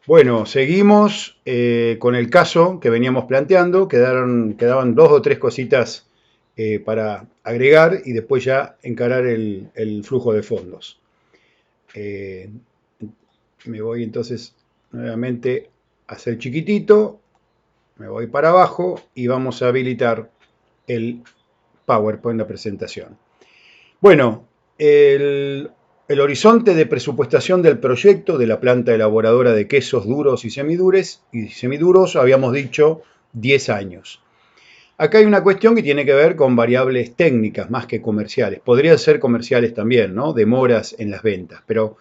Bueno, seguimos con el caso que veníamos planteando. Quedaban dos o tres cositas para agregar y después ya encarar el flujo de fondos. Eh, Me voy entonces nuevamente a hacer chiquitito, me voy para abajo y vamos a habilitar el PowerPoint, la presentación. Bueno, el horizonte de presupuestación del proyecto de la planta elaboradora de quesos duros y semiduros, habíamos dicho 10 años. Acá hay una cuestión que tiene que ver con variables técnicas más que comerciales. Podrían ser comerciales también, ¿no? Demoras en las ventas, pero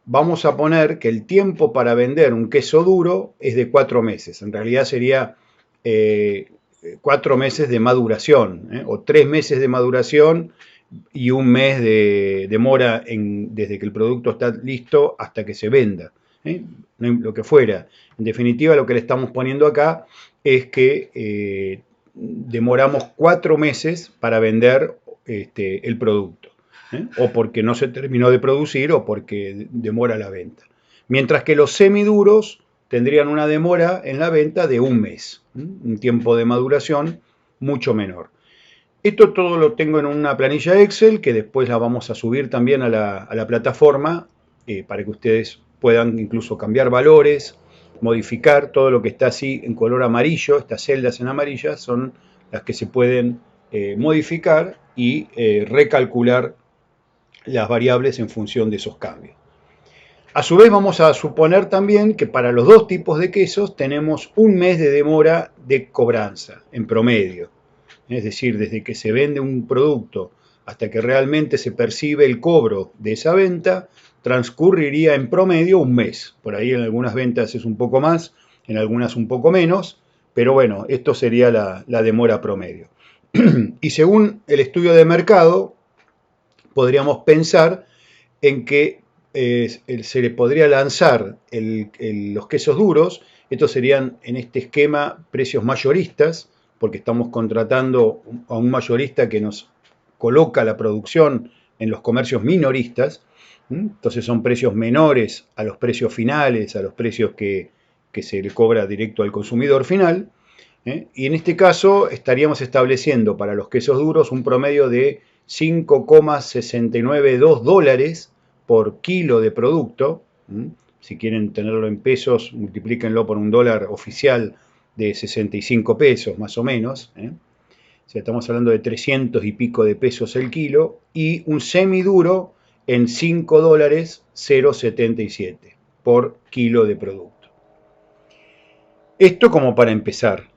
vamos a poner que el tiempo para vender un queso duro es de 4 meses. En realidad sería eh, 4 meses de maduración, o 3 meses de maduración y un mes de demora desde que el producto está listo hasta que se venda, ¿eh? Lo que fuera. En definitiva, lo que le estamos poniendo acá es que demoramos 4 meses para vender el producto, o porque no se terminó de producir o porque demora la venta. Mientras que los semiduros tendrían una demora en la venta de un mes, un tiempo de maduración mucho menor. Esto todo lo tengo en una planilla Excel que después la vamos a subir también a la plataforma para que ustedes puedan incluso cambiar valores, modificar todo lo que está así en color amarillo. Estas celdas en amarillas son las que se pueden modificar y recalcular las variables en función de esos cambios. A su vez vamos a suponer también que para los dos tipos de quesos tenemos un mes de demora de cobranza en promedio. Es decir, desde que se vende un producto hasta que realmente se percibe el cobro de esa venta, transcurriría en promedio un mes. Por ahí en algunas ventas es un poco más, en algunas un poco menos, pero bueno, esto sería la demora promedio. Y según el estudio de mercado, podríamos pensar en que se le podría lanzar los quesos duros. Estos serían en este esquema precios mayoristas, porque estamos contratando a un mayorista que nos coloca la producción en los comercios minoristas. Entonces son precios menores a los precios finales, a los precios que se le cobra directo al consumidor final. Y en este caso estaríamos estableciendo para los quesos duros un promedio de 5,692 dólares por kilo de producto. Si quieren tenerlo en pesos, multiplíquenlo por un dólar oficial de 65 pesos más o menos. O sea, estamos hablando de 300 y pico de pesos el kilo, y un semiduro en 5 dólares 0,77 por kilo de producto. Esto como para empezar.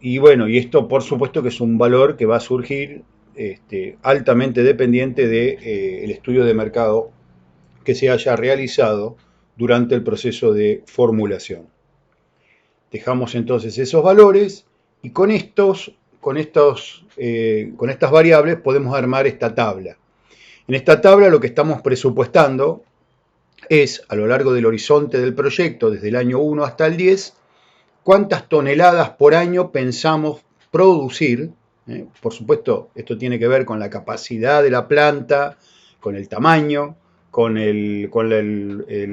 Y bueno, y esto por supuesto que es un valor que va a surgir altamente dependiente del estudio de mercado que se haya realizado durante el proceso de formulación. Dejamos entonces esos valores y con estas variables podemos armar esta tabla. En esta tabla lo que estamos presupuestando es, a lo largo del horizonte del proyecto, desde el año 1 hasta el 10, cuántas toneladas por año pensamos producir. Por supuesto, esto tiene que ver con la capacidad de la planta, con el tamaño, con el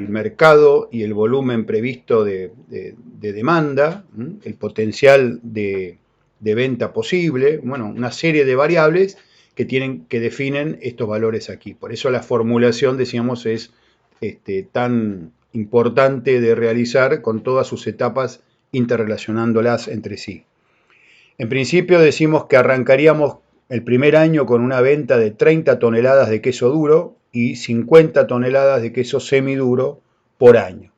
mercado y el volumen previsto de demanda, el potencial de venta posible, bueno, una serie de variables que definen estos valores aquí. Por eso la formulación, decíamos, es tan importante de realizar con todas sus etapas interrelacionándolas entre sí. En principio decimos que arrancaríamos el primer año con una venta de 30 toneladas de queso duro y 50 toneladas de queso semiduro por año.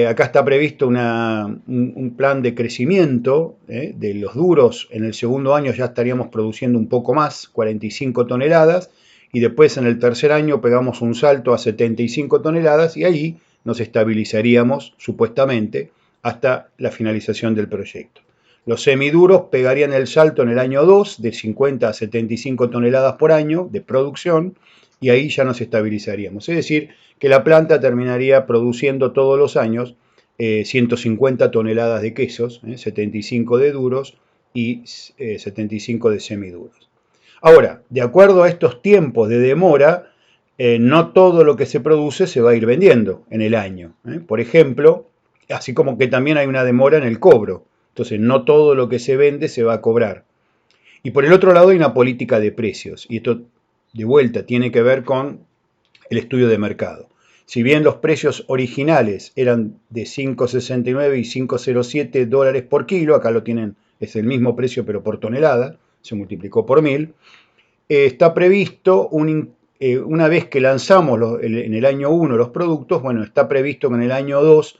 Acá está previsto un plan de crecimiento de los duros. En el segundo año ya estaríamos produciendo un poco más, 45 toneladas, y después en el tercer año pegamos un salto a 75 toneladas y ahí nos estabilizaríamos supuestamente hasta la finalización del proyecto. Los semiduros pegarían el salto en el año 2 de 50 a 75 toneladas por año de producción y ahí ya nos estabilizaríamos. Es decir, que la planta terminaría produciendo todos los años 150 toneladas de quesos, 75 de duros y 75 de semiduros. Ahora, de acuerdo a estos tiempos de demora, no todo lo que se produce se va a ir vendiendo en el año. Por ejemplo, así como que también hay una demora en el cobro. Entonces, no todo lo que se vende se va a cobrar. Y por el otro lado hay una política de precios. Y esto, de vuelta, tiene que ver con el estudio de mercado. Si bien los precios originales eran de 5,69 y 5,07 dólares por kilo, acá lo tienen, es el mismo precio pero por tonelada, se multiplicó por 1000, está previsto una vez que lanzamos en el año 1 los productos, bueno, está previsto que en el año 2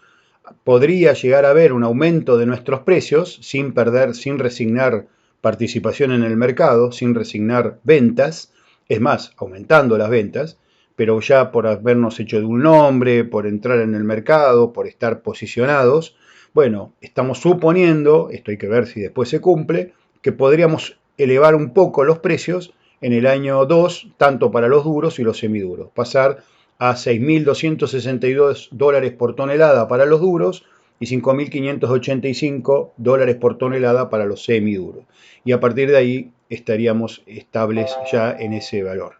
podría llegar a haber un aumento de nuestros precios sin perder, sin resignar participación en el mercado, sin resignar ventas, es más, aumentando las ventas, pero ya por habernos hecho de un nombre, por entrar en el mercado, por estar posicionados, bueno, estamos suponiendo, esto hay que ver si después se cumple, que podríamos elevar un poco los precios en el año 2, tanto para los duros y los semiduros, pasar a 6.262 dólares por tonelada para los duros y 5.585 dólares por tonelada para los semiduros. Y a partir de ahí estaríamos estables ya en ese valor.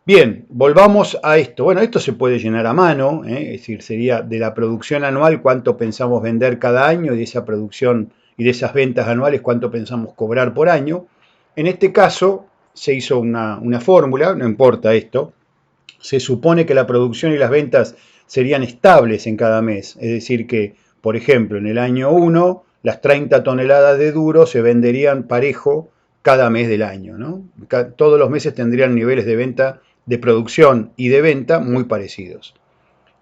Bien, volvamos a esto. Bueno, esto se puede llenar a mano, es decir, sería de la producción anual cuánto pensamos vender cada año y de esa producción y de esas ventas anuales cuánto pensamos cobrar por año. En este caso se hizo una fórmula, no importa esto, se supone que la producción y las ventas serían estables en cada mes, es decir que, por ejemplo, en el año 1 las 30 toneladas de duro se venderían parejo cada mes del año, ¿no? Todos los meses tendrían niveles de venta, de producción y de venta muy parecidos.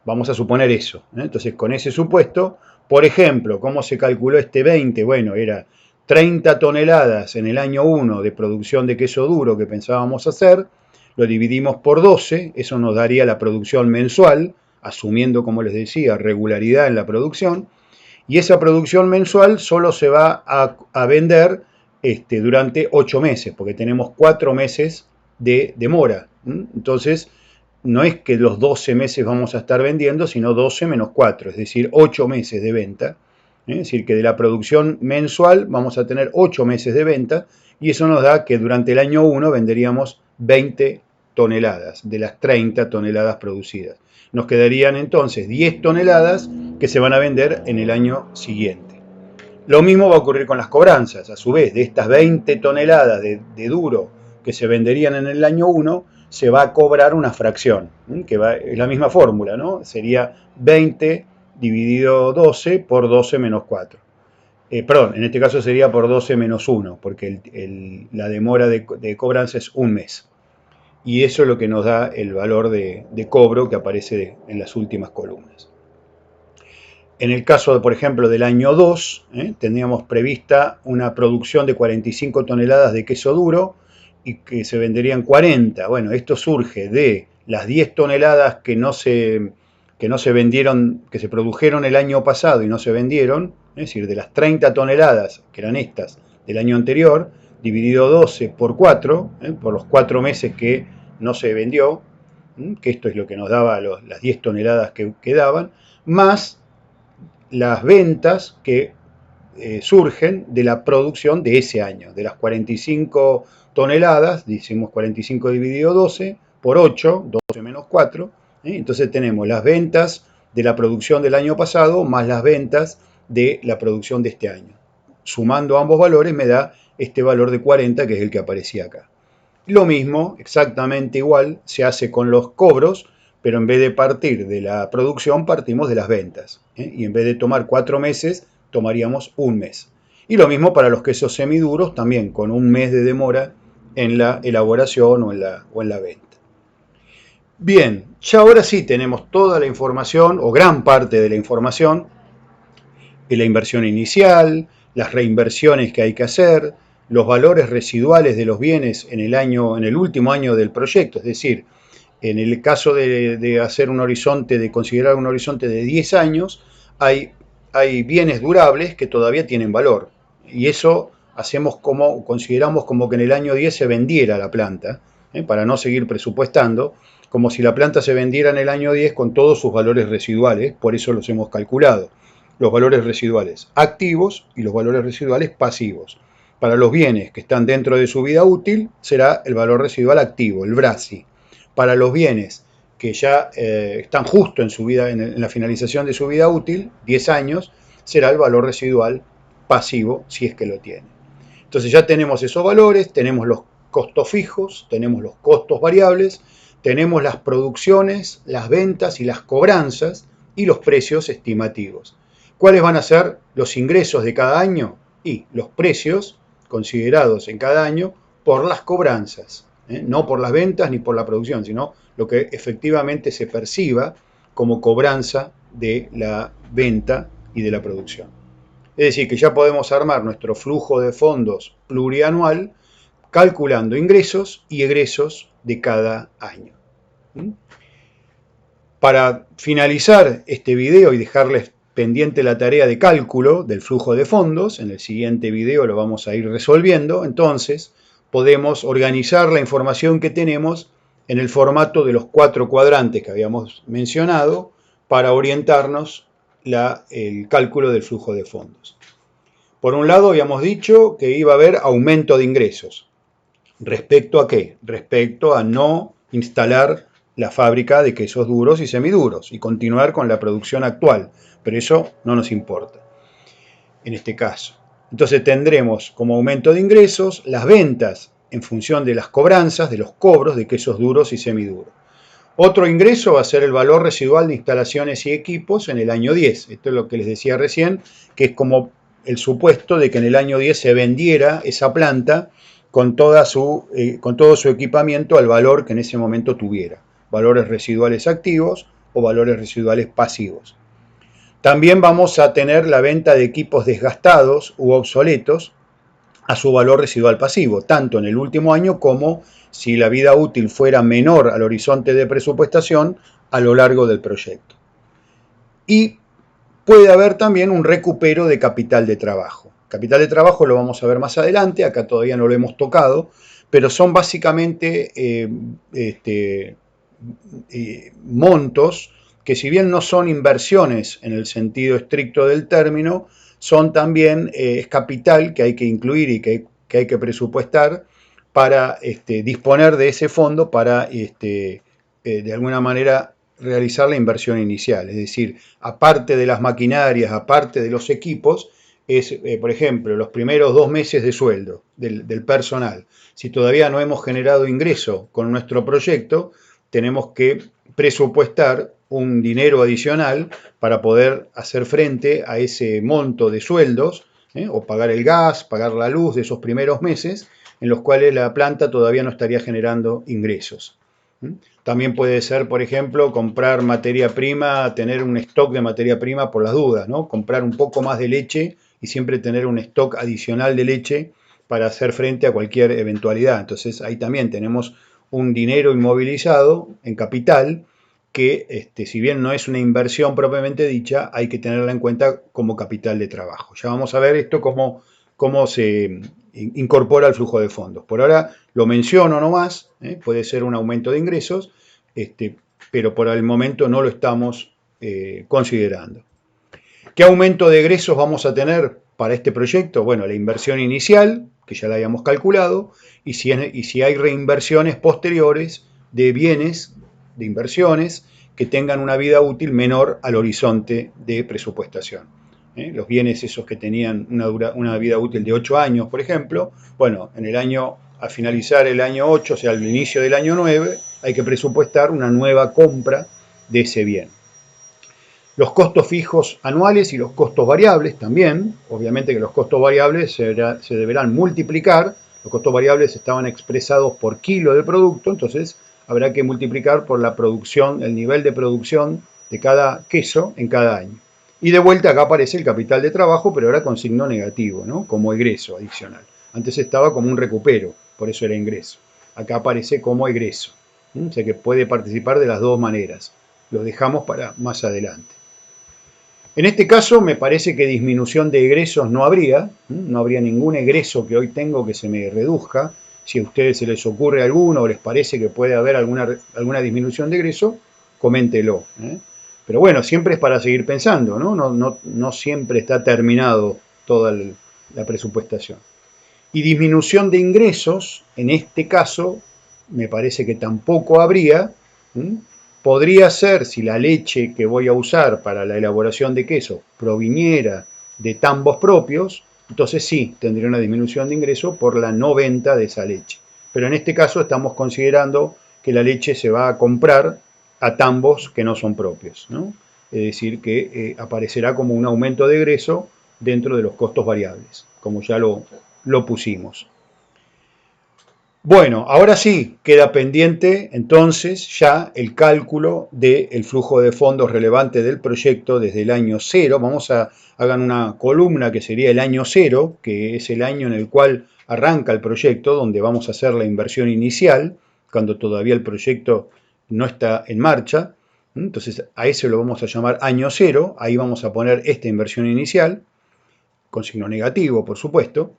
Vamos a suponer eso, ¿eh? Entonces, con ese supuesto, por ejemplo, ¿cómo se calculó este 20? Bueno, era 30 toneladas en el año 1 de producción de queso duro que pensábamos hacer, lo dividimos por 12, eso nos daría la producción mensual, asumiendo, como les decía, regularidad en la producción, y esa producción mensual solo se va a vender durante 8 meses, porque tenemos 4 meses de demora. Entonces, no es que los 12 meses vamos a estar vendiendo, sino 12 menos 4, es decir, 8 meses de venta. Es decir, que de la producción mensual vamos a tener 8 meses de venta y eso nos da que durante el año 1 venderíamos 20 toneladas de las 30 toneladas producidas. Nos quedarían entonces 10 toneladas que se van a vender en el año siguiente. Lo mismo va a ocurrir con las cobranzas. A su vez, de estas 20 toneladas de duro que se venderían en el año 1, se va a cobrar una fracción, que es la misma fórmula, ¿no? Sería 20 dividido 12 por 12 menos 4. Perdón, en este caso sería por 12 menos 1, porque la demora de cobranza es un mes. Y eso es lo que nos da el valor de cobro que aparece en las últimas columnas. En el caso, por ejemplo, del año 2, tendríamos prevista una producción de 45 toneladas de queso duro y que se venderían 40. Bueno, esto surge de las 10 toneladas que no se vendieron, que se produjeron el año pasado y no se vendieron, es decir, de las 30 toneladas, que eran estas, del año anterior, dividido 12 por 4, por los 4 meses que no se vendió, que esto es lo que nos daba las 10 toneladas que quedaban, más las ventas que surgen de la producción de ese año, de las 45 toneladas, decimos 45 dividido 12, por 8, 12 menos 4, entonces tenemos las ventas de la producción del año pasado más las ventas de la producción de este año. Sumando ambos valores me da este valor de 40, que es el que aparecía acá. Lo mismo, exactamente igual, se hace con los cobros, pero en vez de partir de la producción, partimos de las ventas. Y en vez de tomar 4 meses, tomaríamos un mes. Y lo mismo para los quesos semiduros, también con un mes de demora en la elaboración o en la venta. Bien, ya ahora sí tenemos toda la información, o gran parte de la información, la inversión inicial, las reinversiones que hay que hacer, los valores residuales de los bienes en el último año del proyecto, es decir, en el caso de hacer un horizonte, de considerar un horizonte de 10 años, hay bienes durables que todavía tienen valor. Y eso consideramos como que en el año 10 se vendiera la planta, para no seguir presupuestando, como si la planta se vendiera en el año 10 con todos sus valores residuales, por eso los hemos calculado. Los valores residuales activos y los valores residuales pasivos. Para los bienes que están dentro de su vida útil será el valor residual activo, el BRASI. para los bienes que ya están justo en su vida, en la finalización de su vida útil, 10 años, será el valor residual pasivo, si es que lo tiene. Entonces ya tenemos esos valores, tenemos los costos fijos, tenemos los costos variables, tenemos las producciones, las ventas y las cobranzas y los precios estimativos. ¿Cuáles van a ser los ingresos de cada año? Y los precios considerados en cada año por las cobranzas, no por las ventas ni por la producción, sino lo que efectivamente se perciba como cobranza de la venta y de la producción. Es decir, que ya podemos armar nuestro flujo de fondos plurianual calculando ingresos y egresos de cada año. Para finalizar este video y dejarles pendiente la tarea de cálculo del flujo de fondos, en el siguiente video lo vamos a ir resolviendo, entonces podemos organizar la información que tenemos en el formato de los 4 cuadrantes que habíamos mencionado para orientarnos el cálculo del flujo de fondos. Por un lado habíamos dicho que iba a haber aumento de ingresos. ¿Respecto a qué? Respecto a no instalar la fábrica de quesos duros y semiduros y continuar con la producción actual, pero eso no nos importa en este caso. Entonces tendremos como aumento de ingresos las ventas en función de las cobranzas, de los cobros de quesos duros y semiduros. Otro ingreso va a ser el valor residual de instalaciones y equipos en el año 10. Esto es lo que les decía recién, que es como el supuesto de que en el año 10 se vendiera esa planta con todo su equipamiento al valor que en ese momento tuviera. Valores residuales activos o valores residuales pasivos. También vamos a tener la venta de equipos desgastados u obsoletos a su valor residual pasivo, tanto en el último año como si la vida útil fuera menor al horizonte de presupuestación a lo largo del proyecto. Y puede haber también un recupero de capital de trabajo. Capital de trabajo lo vamos a ver más adelante, acá todavía no lo hemos tocado, pero son básicamente montos que, si bien no son inversiones en el sentido estricto del término, son también es capital que hay que incluir y que hay que presupuestar para disponer de ese fondo para de alguna manera realizar la inversión inicial. Es decir, aparte de las maquinarias, aparte de los equipos, es, por ejemplo, los primeros 2 meses de sueldo del personal. Si todavía no hemos generado ingreso con nuestro proyecto, tenemos que presupuestar un dinero adicional para poder hacer frente a ese monto de sueldos, o pagar el gas, pagar la luz de esos primeros meses, en los cuales la planta todavía no estaría generando ingresos. También puede ser, por ejemplo, comprar materia prima, tener un stock de materia prima por las dudas, ¿no? Comprar un poco más de leche y siempre tener un stock adicional de leche para hacer frente a cualquier eventualidad. Entonces ahí también tenemos un dinero inmovilizado en capital que, si bien no es una inversión propiamente dicha, hay que tenerla en cuenta como capital de trabajo. Ya vamos a ver esto cómo se incorpora al flujo de fondos. Por ahora lo menciono nomás, puede ser un aumento de ingresos, pero por el momento no lo estamos considerando. ¿Qué aumento de egresos vamos a tener para este proyecto? Bueno, la inversión inicial, que ya la habíamos calculado, y si hay reinversiones posteriores de bienes, de inversiones, que tengan una vida útil menor al horizonte de presupuestación. Los bienes esos que tenían una vida útil de 8 años, por ejemplo, bueno, al finalizar el año 8, o sea, al inicio del año 9, hay que presupuestar una nueva compra de ese bien. Los costos fijos anuales y los costos variables también, obviamente que los costos variables se deberán multiplicar, los costos variables estaban expresados por kilo de producto, entonces habrá que multiplicar por la producción, el nivel de producción de cada queso en cada año. Y de vuelta acá aparece el capital de trabajo, pero ahora con signo negativo, ¿no? Como egreso adicional. Antes estaba como un recupero, por eso era ingreso. Acá aparece como egreso. O sea que puede participar de las dos maneras. Lo dejamos para más adelante. En este caso me parece que disminución de egresos no habría ningún egreso que hoy tengo que se me reduzca. Si a ustedes se les ocurre alguno o les parece que puede haber alguna disminución de egreso, coméntelo. Pero bueno, siempre es para seguir pensando, ¿no? No siempre está terminado toda la presupuestación. Y disminución de ingresos, en este caso, me parece que tampoco habría. ¿Mm? Podría ser si la leche que voy a usar para la elaboración de queso proviniera de tambos propios, entonces sí, tendría una disminución de ingreso por la no venta de esa leche. Pero en este caso estamos considerando que la leche se va a comprar a tambos que no son propios, ¿no? Es decir, que aparecerá como un aumento de egreso dentro de los costos variables, como ya lo pusimos. Bueno, ahora sí, queda pendiente entonces ya el cálculo del flujo de fondos relevante del proyecto desde el año cero. Vamos a hagan una columna que sería el año cero, que es el año en el cual arranca el proyecto, donde vamos a hacer la inversión inicial, cuando todavía el proyecto no está en marcha. Entonces a ese lo vamos a llamar año cero, ahí vamos a poner esta inversión inicial, con signo negativo, por supuesto.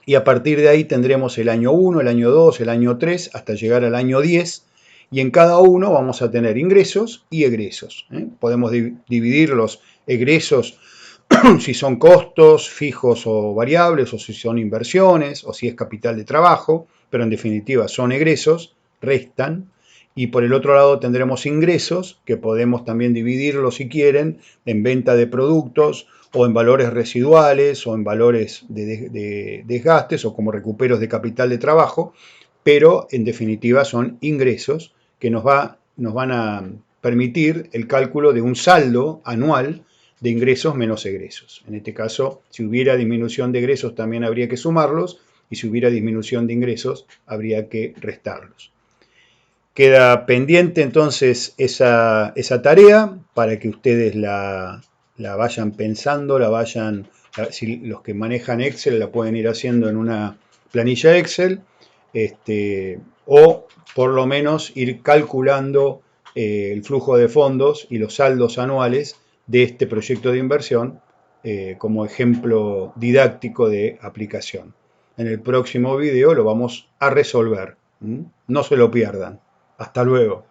Y a partir de ahí tendremos el año 1, el año 2, el año 3, hasta llegar al año 10. Y en cada uno vamos a tener ingresos y egresos. Podemos dividir los egresos si son costos fijos o variables, o si son inversiones, o si es capital de trabajo, pero en definitiva son egresos, restan. Y por el otro lado tendremos ingresos, que podemos también dividirlos si quieren en venta de productos, o en valores residuales, o en valores de desgastes, o como recuperos de capital de trabajo, pero en definitiva son ingresos que nos van a permitir el cálculo de un saldo anual de ingresos menos egresos. En este caso, si hubiera disminución de egresos también habría que sumarlos, y si hubiera disminución de ingresos habría que restarlos. Queda pendiente entonces esa tarea para que ustedes la vayan pensando, si los que manejan Excel la pueden ir haciendo en una planilla Excel, o por lo menos ir calculando el flujo de fondos y los saldos anuales de este proyecto de inversión como ejemplo didáctico de aplicación. En el próximo video lo vamos a resolver. No se lo pierdan. Hasta luego.